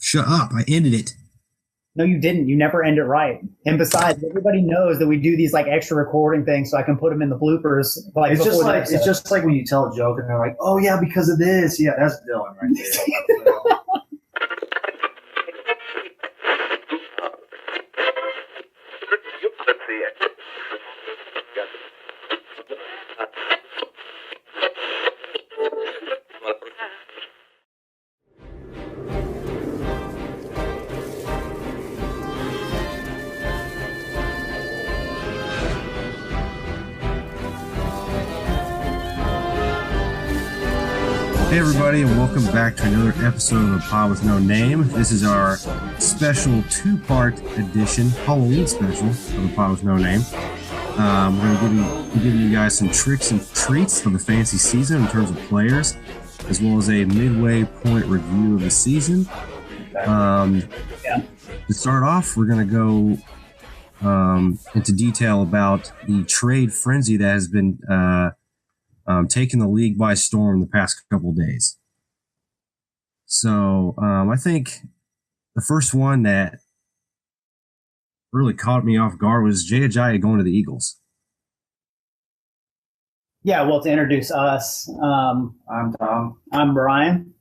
Shut up. I ended it. No, you didn't. You never end it right. And besides, everybody knows that we do these like extra recording things so I can put them in the bloopers. Like it's just like when you tell a joke and they're like, "Oh yeah, because of this." Yeah, that's Dylan right there. Hey everybody, and welcome back to another episode of A Pod With No Name. This is our special two-part edition, Halloween special of A Pod With No Name. We're going to be giving you guys some tricks and treats for the fantasy season in terms of players, as well as a midway point review of the season. To start off, we're going to go into detail about the trade frenzy that has been taking the league by storm the past couple of days. So I think the first one that really caught me off guard was Jay Ajayi going to the Eagles. Yeah, well, to introduce us, I'm Tom. I'm Brian,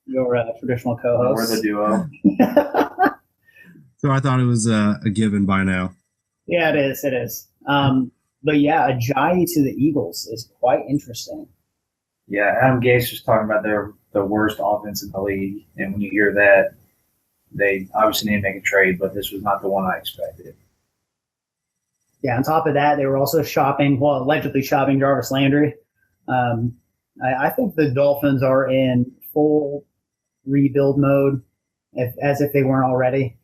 your traditional co-host. We're the duo. So I thought it was a given by now. Yeah, it is. It is. But yeah, Ajayi to the Eagles is quite interesting. Yeah, Adam Gase was talking about the worst offense in the league, and when you hear that, they obviously need to make a trade, but this was not the one I expected. Yeah, on top of that, they were also allegedly shopping Jarvis Landry. I think the Dolphins are in full rebuild mode, as if they weren't already.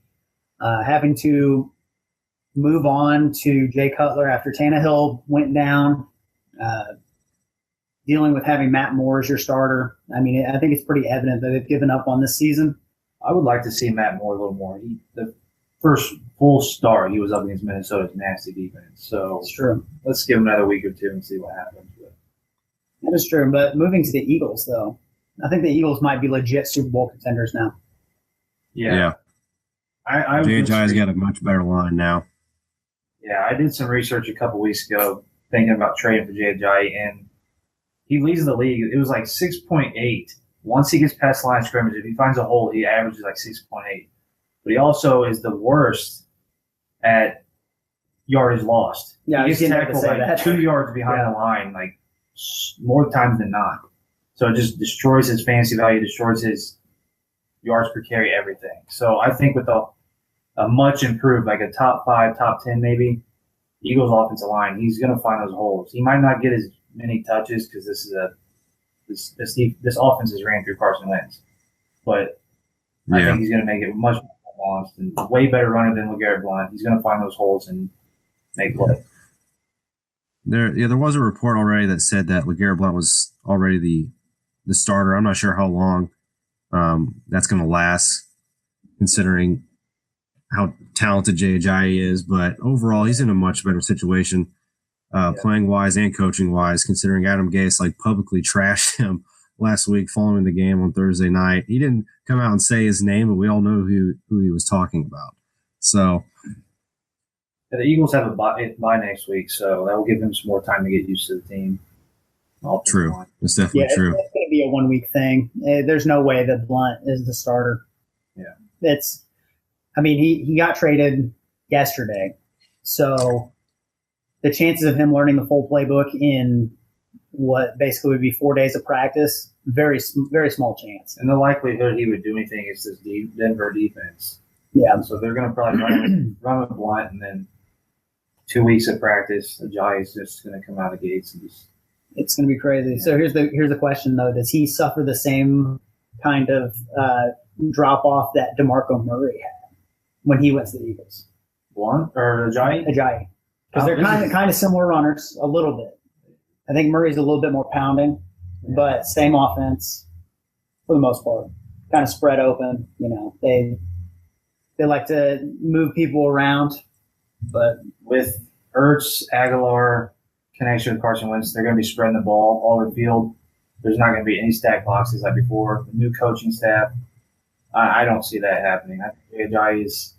Having to move on to Jay Cutler after Tannehill went down, dealing with having Matt Moore as your starter. I mean, I think it's pretty evident that they've given up on this season. I would like to see Matt Moore a little more. The first full start, he was up against Minnesota's nasty defense. So it's true. Let's give him another week or two and see what happens. That is true. But moving to the Eagles, though, I think the Eagles might be legit Super Bowl contenders now. Yeah. Jay Ajayi's got a much better line now. Yeah, I did some research a couple weeks ago thinking about trading for Jay Ajayi, and he leads the league. It was like 6.8. Once he gets past the line of scrimmage, if he finds a hole, he averages like 6.8. But he also is the worst at yardage lost. Yeah, he gets tackled like 2 yards behind the line, like more times than not. So it just destroys his fantasy value, destroys his yards per carry, everything. So I think with a much improved, like a top 5, top 10 maybe, Eagles offensive line, he's going to find those holes. He might not get as many touches because this offense is ran through Carson Wentz. But I think he's going to make it much more balanced and way better runner than LeGarrette Blount. He's going to find those holes and make play. There was a report already that said that LeGarrette Blount was already the starter. I'm not sure how long that's going to last, considering how talented Jay Ajayi is, but overall he's in a much better situation, playing wise and coaching wise, considering Adam Gase publicly trashed him last week following the game on Thursday night. He didn't come out and say his name, but we all know who he was talking about. So the Eagles have a bye next week, so that will give him some more time to get used to the team. True. It's definitely true. It's going to be a 1 week thing. There's no way that Blount is the starter. Yeah. He got traded yesterday, so the chances of him learning the full playbook in what basically would be 4 days of practice, very, very small chance. And the likelihood he would do anything is this Denver defense. Yeah. So they're going to probably run with Blount, and then 2 weeks of practice, Ajayi is just going to come out of the gates and just. It's going to be crazy. Yeah. So here's the question though: does he suffer the same kind of drop off that DeMarco Murray had when he went to the Eagles? Blount or Ajayi? Ajayi, because they're kind of similar runners a little bit. I think Murray's a little bit more pounding, but same offense for the most part. Kind of spread open. They like to move people around, but with Ertz, Aguilar connection with Carson Wentz, they're going to be spreading the ball all over the field. There's not going to be any stack boxes like before. The new coaching staff, I don't see that happening. I think Ajayi is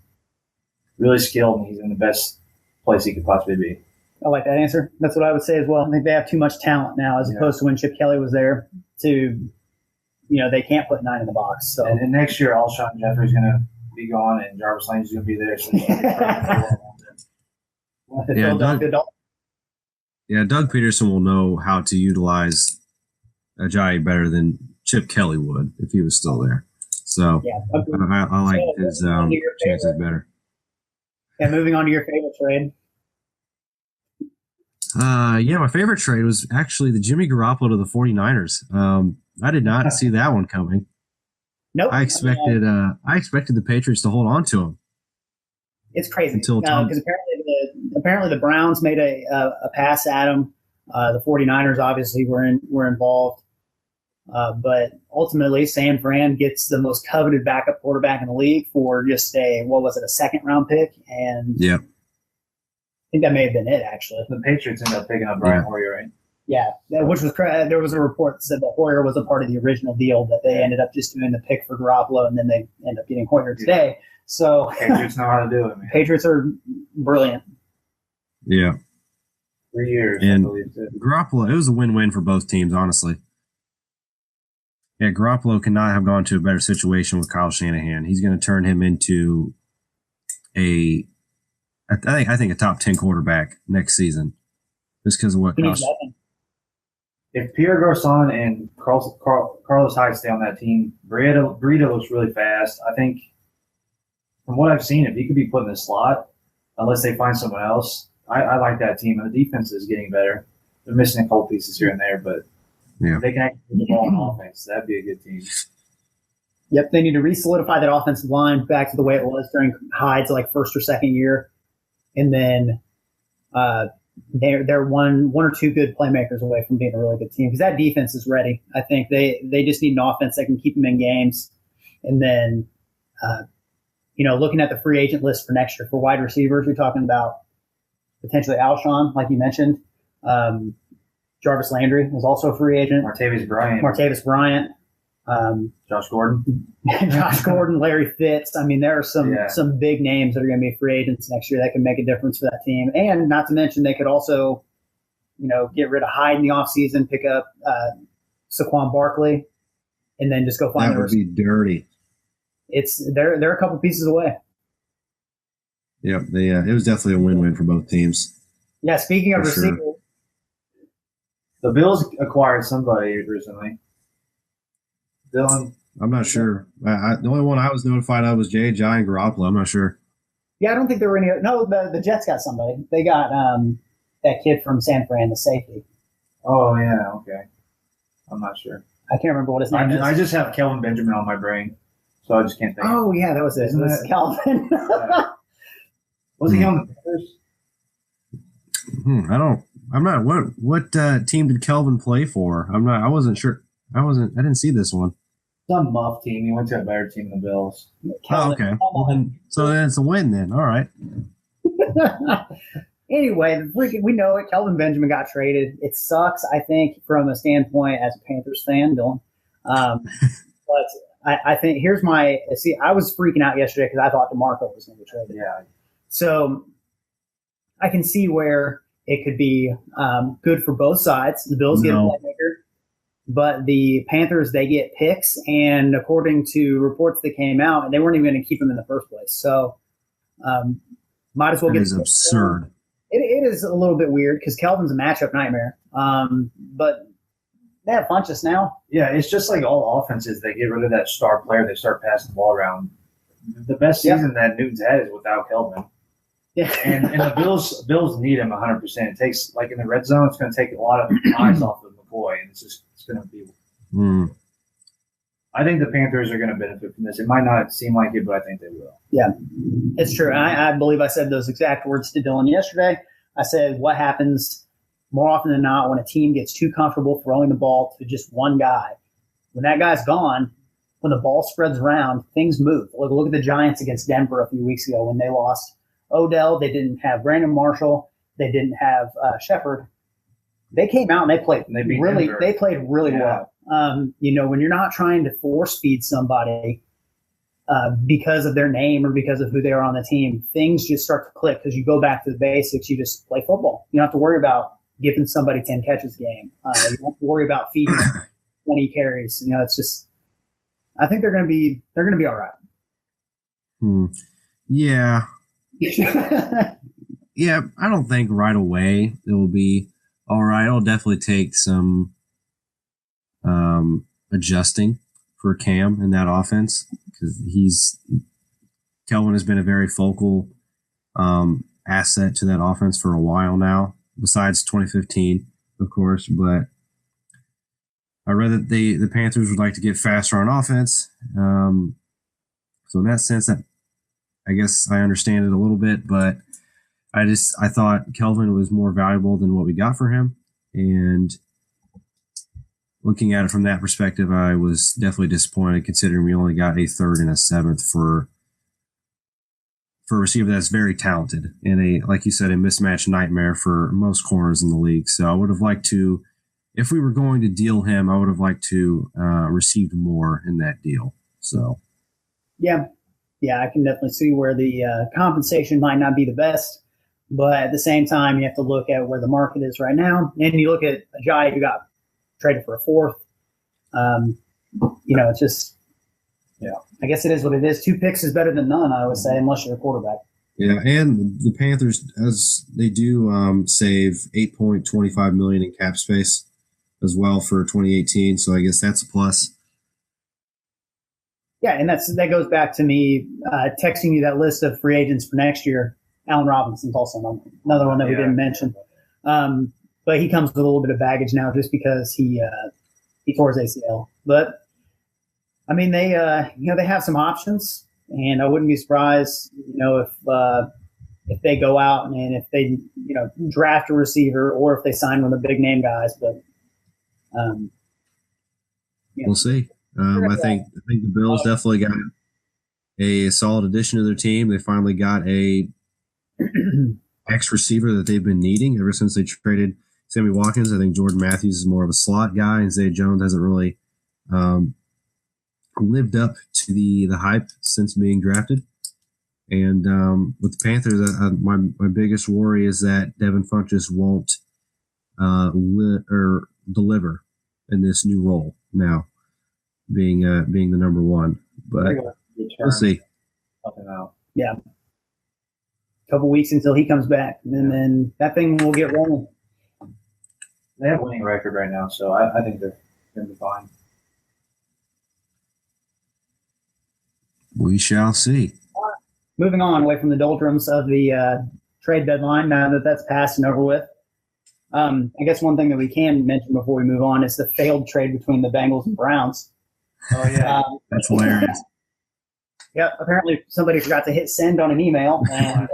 really skilled, and he's in the best place he could possibly be. I like that answer. That's what I would say as well. I think they have too much talent now, as opposed to when Chip Kelly was there. They can't put 9 in the box. So and next year, Alshon Jeffrey's going to be gone, and Jarvis Landry's going to be there. So Doug Peterson will know how to utilize Ajayi better than Chip Kelly would if he was still there. So I like his chances better. Yeah, moving on to your favorite trade. My favorite trade was actually the Jimmy Garoppolo to the 49ers. I did not see that one coming. Nope. I expected the Patriots to hold on to him. It's crazy because apparently the Browns made a pass at him. The 49ers obviously were involved. But ultimately, San Fran gets the most coveted backup quarterback in the league for just a second round pick, and yeah. I think that may have been it, actually. The Patriots ended up picking up Brian Hoyer, right? Yeah, which was there was a report that said that Hoyer was a part of the original deal, that they ended up just doing the pick for Garoppolo, and then they end up getting Hoyer today. So Patriots know how to do it, man. Patriots are brilliant. Yeah. 3 years. And Garoppolo, it was a win-win for both teams, honestly. Yeah, Garoppolo cannot have gone to a better situation with Kyle Shanahan. He's going to turn him into I think a top 10 quarterback next season, just because of what Kyle. If Pierre Garcon and Carlos Hyde stay on that team, Breida looks really fast. I think from what I've seen, if he could be put in the slot, unless they find someone else, I like that team. And the defense is getting better. They're missing a couple pieces here and there, but if they can actually put the ball on offense, that'd be a good team. Yep, they need to re-solidify that offensive line back to the way it was during Hyde's first or second year. And then they're one or two good playmakers away from being a really good team, because that defense is ready. I think they just need an offense that can keep them in games. And then, looking at the free agent list for next year for wide receivers, we're talking about potentially Alshon, like you mentioned. Jarvis Landry is also a free agent. Martavis Bryant. Josh Gordon. Larry Fitz. I mean, there are some big names that are going to be free agents next year that can make a difference for that team. And not to mention, they could also, get rid of Hyde in the offseason, pick up Saquon Barkley, and then just go find that would be dirty. They're a couple pieces away. Yep, it was definitely a win-win for both teams. Yeah, speaking of receivers, the Bills acquired somebody recently. Dylan? I'm not sure. The only one I was notified of was J.J. and Garoppolo. I'm not sure. Yeah, I don't think there were any. No, the Jets got somebody. They got that kid from San Fran, the safety. Oh, yeah, okay. I'm not sure. I can't remember what his name is. I just have Kelvin Benjamin on my brain, so I just can't think. Oh, yeah, that was it. It was Kelvin. Was he on the Panthers? I'm not. What team did Kelvin play for? I wasn't sure. I didn't see this one. Some muff team. He went to a better team than the Bills. Okay. Well, then it's a win then. All right. Anyway, we know it. Kelvin Benjamin got traded. It sucks, I think, from a standpoint as a Panthers fan, Dylan. But I think here's my – see, I was freaking out yesterday because I thought DeMarco was going to be traded. Yeah. So I can see where it could be good for both sides. The Bills get a playmaker. But the Panthers, they get picks, and according to reports that came out, they weren't even going to keep him in the first place. So, might as well get. It is absurd. It is a little bit weird because Kelvin's a matchup nightmare. But they have Funchess now. Yeah, it's just like all offenses. They get rid of that star player. They start passing the ball around. The best season that Newton's had is without Kelvin. Yeah, and the Bills need him 100%. It takes in the red zone, it's going to take a lot of eyes off of McCoy, and it's going to be. I think the Panthers are going to benefit from this. It might not seem like it, but I think they will. Yeah, it's true. I believe I said those exact words to Dylan yesterday. I said, what happens more often than not when a team gets too comfortable throwing the ball to just one guy? When that guy's gone, when the ball spreads around, things move. Look at the Giants against Denver a few weeks ago when they lost Odell. They didn't have Brandon Marshall. They didn't have Shepard. They came out and they played really well. When you're not trying to force feed somebody, because of their name or because of who they are on the team, things just start to click because you go back to the basics. You just play football. You don't have to worry about giving somebody 10 catches a game. You don't have to worry about feeding 20 carries. It's just, I think they're going to be all right. Yeah. Yeah. I don't think right away it will be all right. It'll definitely take some adjusting for Cam in that offense, because Kelvin has been a very focal asset to that offense for a while now, besides 2015, of course. But I read that the Panthers would like to get faster on offense. So in that sense, that I guess I understand it a little bit, but I thought Kelvin was more valuable than what we got for him. And looking at it from that perspective, I was definitely disappointed, considering we only got a third and a seventh for a receiver that's very talented and like you said, a mismatch nightmare for most corners in the league. So I would have liked to, if we were going to deal him, I would have liked to receive more in that deal. So, yeah, I can definitely see where the compensation might not be the best, but at the same time, you have to look at where the market is right now, and you look at Ajayi, who got traded for a fourth. It's just, I guess it is what it is. 2 picks is better than none, I would say, unless you're a quarterback. Yeah, and the Panthers, as they do, save $8.25 million in cap space as well for 2018. So I guess that's a plus. Yeah, and that goes back to me texting you that list of free agents for next year. Allen Robinson's also another one that we didn't mention. But he comes with a little bit of baggage now just because he tore his ACL. But I mean, they have some options, and I wouldn't be surprised, if they go out and if they draft a receiver or if they sign one of the big name guys. But we'll see. I think the Bills definitely got a solid addition to their team. They finally got a X receiver that they've been needing ever since they traded Sammy Watkins. I think Jordan Matthews is more of a slot guy, and Zay Jones hasn't really lived up to the hype since being drafted. And with the Panthers, my biggest worry is that Devin Funchess won't deliver in this new role now, being the number one. But we'll see. Yeah. A couple weeks until he comes back, and then that thing will get rolling. They have a winning record right now, so I think they're going to be fine. We shall see. Moving on away from the doldrums of the trade deadline, now that that's passed and over with. I guess one thing that we can mention before we move on is the failed trade between the Bengals and Browns. Oh, yeah. That's hilarious. Yeah, apparently somebody forgot to hit send on an email, and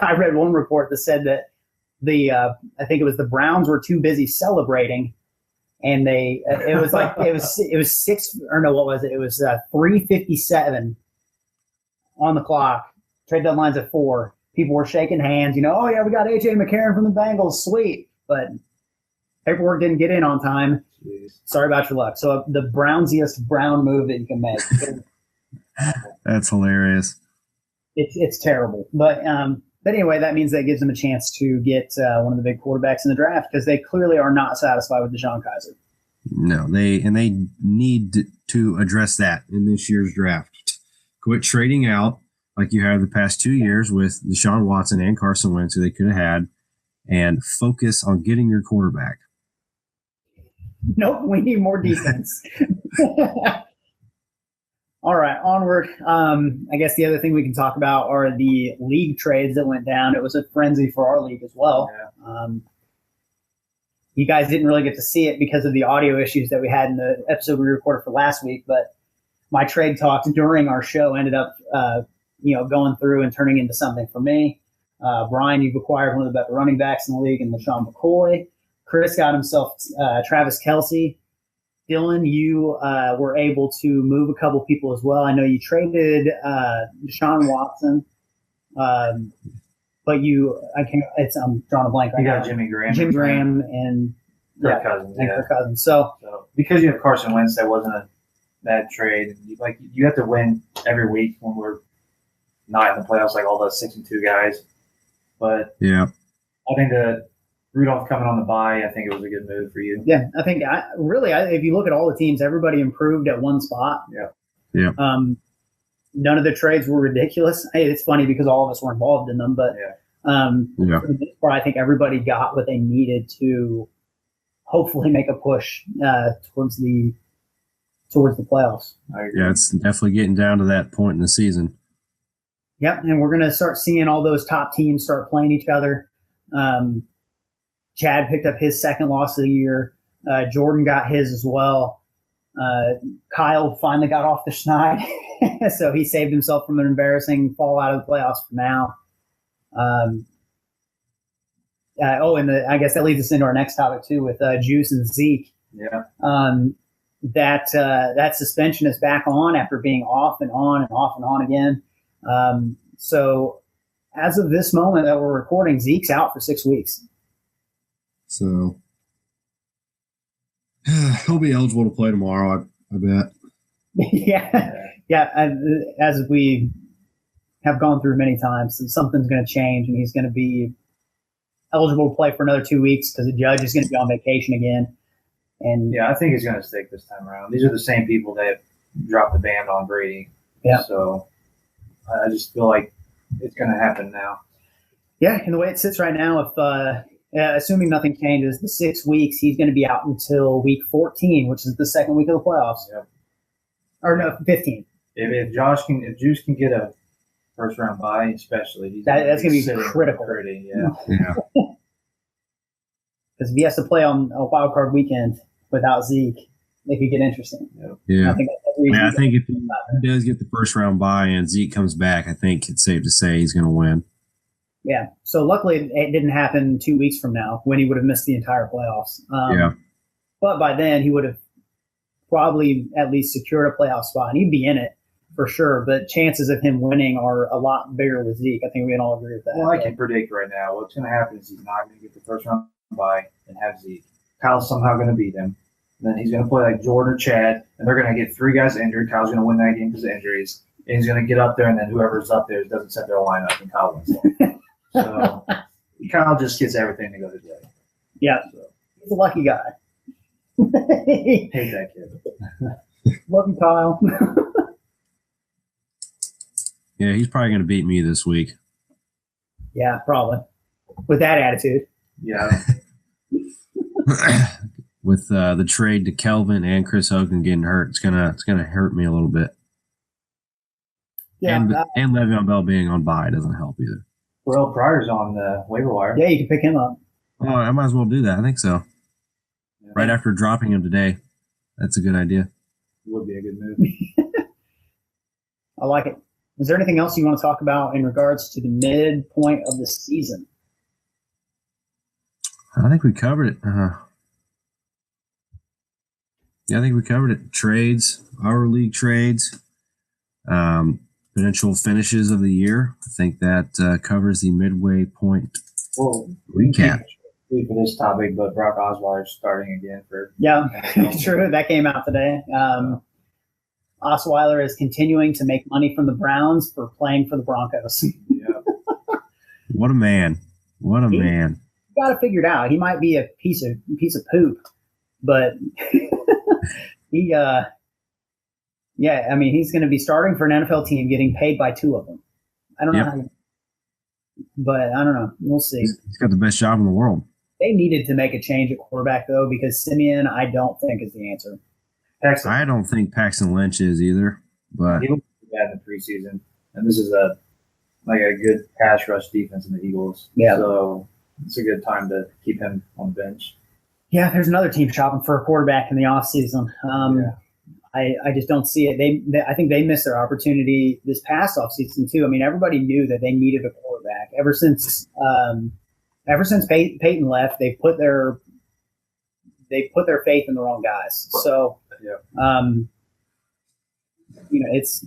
I read one report that said that I think it was the Browns were too busy celebrating, and it was 3:57 on the clock. Trade deadline's at 4. People were shaking hands. Oh yeah, we got AJ McCarron from the Bengals, sweet. But paperwork didn't get in on time. Jeez. Sorry about your luck. So the Brownsiest Brown move that you can make. That's hilarious. It's terrible. But anyway, that means that gives them a chance to get one of the big quarterbacks in the draft, because they clearly are not satisfied with Deshaun Kaiser. No, they need to address that in this year's draft. Quit trading out like you have the past 2 years with Deshaun Watson and Carson Wentz, who they could have had, and focus on getting your quarterback. Nope, we need more defense. All right, onward. I guess the other thing we can talk about are the league trades that went down. It was a frenzy for our league as well. Yeah. You guys didn't really get to see it because of the audio issues that we had in the episode we recorded for last week, but my trade talks during our show ended up going through and turning into something for me. Brian, you've acquired one of the better running backs in the league in LaShawn McCoy. Chris got himself Travis Kelce. Dylan, you were able to move a couple people as well. I know you traded Deshaun Watson, but I'm drawing a blank right now. You got Jimmy Graham. Jim Graham and Kirk Cousins. Kirk Cousins. So because you have Carson Wentz, that wasn't that trade. You have to win every week when we're not in the playoffs, like all those 6-2 guys. But yeah, I think that Rudolph coming on the bye, I think it was a good move for you. Yeah, I think if you look at all the teams, everybody improved at one spot. Yeah. None of the trades were ridiculous. It's funny because all of us were involved in them, but for the most part, I think everybody got what they needed to hopefully make a push towards the playoffs. Yeah, it's definitely getting down to that point in the season. Yep, and we're going to start seeing all those top teams start playing each other. Chad picked up his second loss of the year. Jordan got his as well. Kyle finally got off the schneid, so he saved himself from an embarrassing fall out of the playoffs for now. I guess that leads us into our next topic too with Juice and Zeke. Yeah. That suspension is back on after being off and on and off and on again. So as of this moment that we're recording, Zeke's out for 6 weeks. So he'll be eligible to play tomorrow, I bet. Yeah. As we have gone through many times, something's going to change, and he's going to be eligible to play for another 2 weeks because the judge is going to be on vacation again. And I think he's going to stick this time around. These are the same people that dropped the ban on Brady. Yeah. So I just feel like it's going to happen now. Yeah, and the way it sits right now, if assuming nothing changes, the 6 weeks, he's going to be out until week 14, which is the second week of the playoffs. Yep. Or no, 15. If Juice can get a first round bye, especially, that's going to be critical. Yeah. Because if he has to play on a wild card weekend without Zeke, it could get interesting. Yeah. I think if he does get the first round bye and Zeke comes back, I think it's safe to say he's going to win. Yeah. So luckily it didn't happen 2 weeks from now when he would have missed the entire playoffs. But by then he would have probably at least secured a playoff spot, and he'd be in it for sure. But chances of him winning are a lot bigger with Zeke. I think we can all agree with that. Well, I can predict right now what's going to happen is he's not going to get the first round bye and have Zeke. Kyle's somehow going to beat him. Then he's going to play like Jordan or Chad, and they're going to get 3 guys injured. Kyle's going to win that game because of injuries. And he's going to get up there, and then whoever's up there doesn't set their lineup, and Kyle wins it. So Kyle just gets everything to go today. Yeah. So. He's a lucky guy. Hate that kid. Love you, Kyle. Yeah, he's probably going to beat me this week. Yeah, probably. With that attitude. Yeah. With the trade to Kelvin and Chris Hogan getting hurt, it's gonna hurt me a little bit. Yeah, and Le'Veon Bell being on bye doesn't help either. Terrell Pryor's on the waiver wire. Yeah, you can pick him up. Oh, I might as well do that. I think so. Yeah. Right after dropping him today, that's a good idea. It would be a good move. I like it. Is there anything else you want to talk about in regards to the midpoint of the season? I think we covered it. Yeah, I think we covered it. Trades, our league trades, potential finishes of the year. I think that covers the midway point recap. For this topic, but Brock Osweiler's starting again for. Yeah, true. That came out today. Osweiler is continuing to make money from the Browns for playing for the Broncos. Yeah. What a man! What a man! You got to figure it out. He might be a piece of poop, but he, I mean, he's going to be starting for an NFL team, getting paid by 2 of them. I don't know, but I don't know. We'll see. He's got the best job in the world. They needed to make a change at quarterback though, because Simeon, I don't think is the answer. I don't think Paxton Lynch is either, but he looked bad in the preseason, and this is a good pass rush defense in the Eagles. Yeah. So it's a good time to keep him on the bench. Yeah, there's another team shopping for a quarterback in the offseason. I just don't see it. I think they missed their opportunity this past offseason too. I mean, everybody knew that they needed a quarterback ever since Peyton left. They put their faith in the wrong guys. So, it's.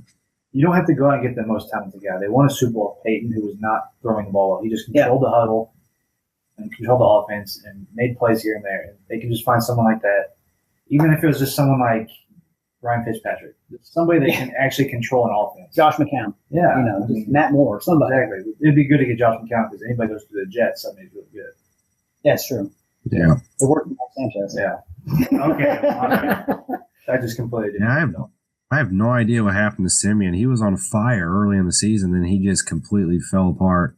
You don't have to go out and get the most talented guy. They won a Super Bowl with Peyton, who was not throwing the ball. He just controlled the huddle and controlled the offense and made plays here and there. And they can just find someone like that, even if it was just someone like Ryan Fitzpatrick. Somebody that can actually control an offense. Josh McCown. Yeah. Just Matt Moore, somebody. Exactly. It'd be good to get Josh McCown because anybody goes to the Jets, somebody's really good. Yeah, it's true. Yeah. It worked with Sanchez. Yeah. Okay. I just completely didn't know. I have no idea what happened to Simeon. He was on fire early in the season, then he just completely fell apart.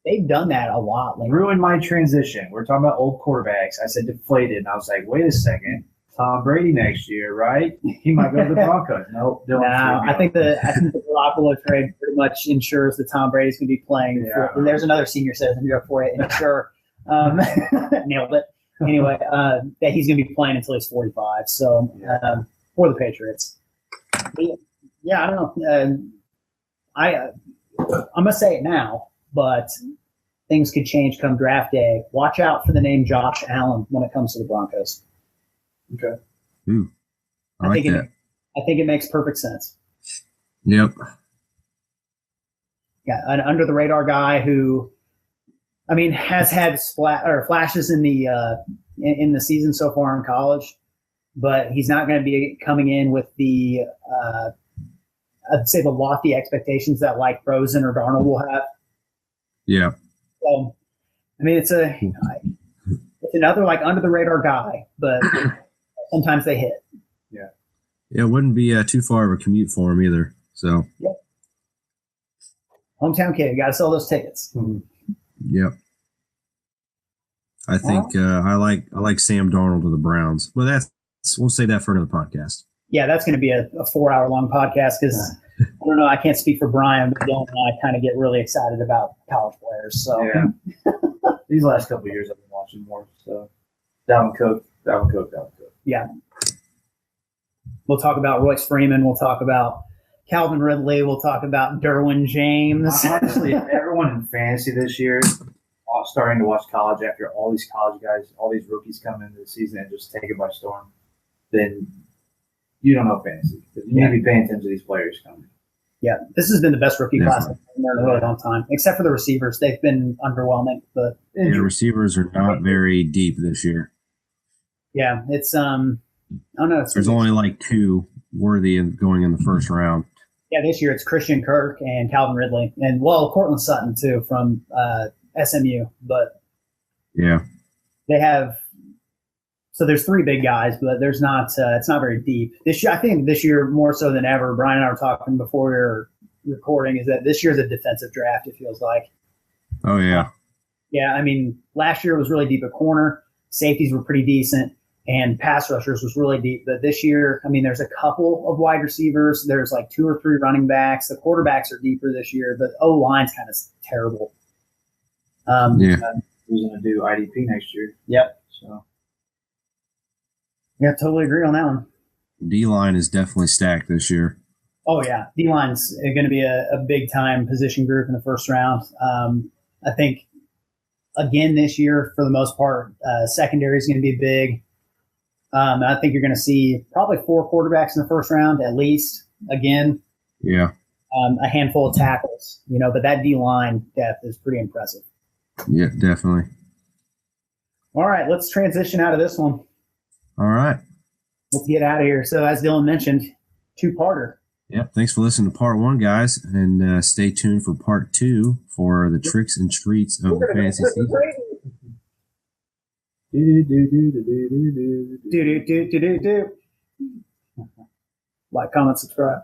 They've done that a lot. Ruined my transition. We're talking about old quarterbacks. I said deflated, and I was like, wait a second. Tom Brady next year, right? He might go to the Broncos. Nope. I think the Garoppolo trade pretty much ensures that Tom Brady's going to be playing. And there's another senior citizen here for you. And sure, nailed it. Anyway, that he's going to be playing until he's 45. So for the Patriots. Yeah, I don't know. I'm going to say it now, but things could change come draft day. Watch out for the name Josh Allen when it comes to the Broncos. Okay. Ooh, I think that. I think it makes perfect sense. Yep. Yeah, an under the radar guy who, I mean, has had flashes in the season so far in college, but he's not going to be coming in with the I'd say the lofty expectations that like Rosen or Darnold will have. Yeah. So, I mean, it's another like under the radar guy, but sometimes they hit. Yeah, it wouldn't be too far of a commute for him either. So, yep. Hometown kid, you got to sell those tickets. Mm-hmm. Yep. I think I like Sam Darnold to the Browns, but we'll say that for another podcast. Yeah, that's going to be a 4-hour long podcast because I don't know. I can't speak for Brian, but Dylan and I kind of get really excited about college players. So yeah, these last couple of years I've been watching more. So Dalvin Cook. Yeah. We'll talk about Royce Freeman. We'll talk about Calvin Ridley. We'll talk about Derwin James. Honestly, everyone in fantasy this year starting to watch college after all these college guys, all these rookies come into the season and just take it by storm, then you don't know fantasy. You need to be paying attention to these players coming. Yeah, this has been the best rookie class in a really long time, except for the receivers. They've been underwhelming. But the receivers are not very deep this year. Yeah, it's I don't know. There's only like 2 worthy of going in the first round. Yeah, this year it's Christian Kirk and Calvin Ridley, and Cortland Sutton too from SMU. But yeah, they have. So there's 3 big guys, but there's not. It's not very deep this year. I think this year more so than ever. Brian and I were talking before we were recording. Is that this year's a defensive draft? It feels like. Oh yeah. Yeah, I mean, last year was really deep at corner. Safeties were pretty decent, and pass rushers was really deep. But this year, I mean, there's a couple of wide receivers. There's like 2 or 3 running backs. The quarterbacks are deeper this year, but O-line's kind of terrible. Who's going to do IDP next year? Yep. So. Yeah, totally agree on that one. D-line is definitely stacked this year. Oh, yeah. D-line's going to be a big-time position group in the first round. I think, again, this year, for the most part, secondary is going to be big. I think you're going to see probably 4 quarterbacks in the first round, at least, again. Yeah. A handful of tackles, but that D-line depth is pretty impressive. Yeah, definitely. All right, let's transition out of this one. All right. Let's get out of here. So, as Dylan mentioned, 2-parter. Yep. Thanks for listening to part 1, guys, and stay tuned for part 2 for the tricks and treats of the fantasy season. Like, comment, subscribe.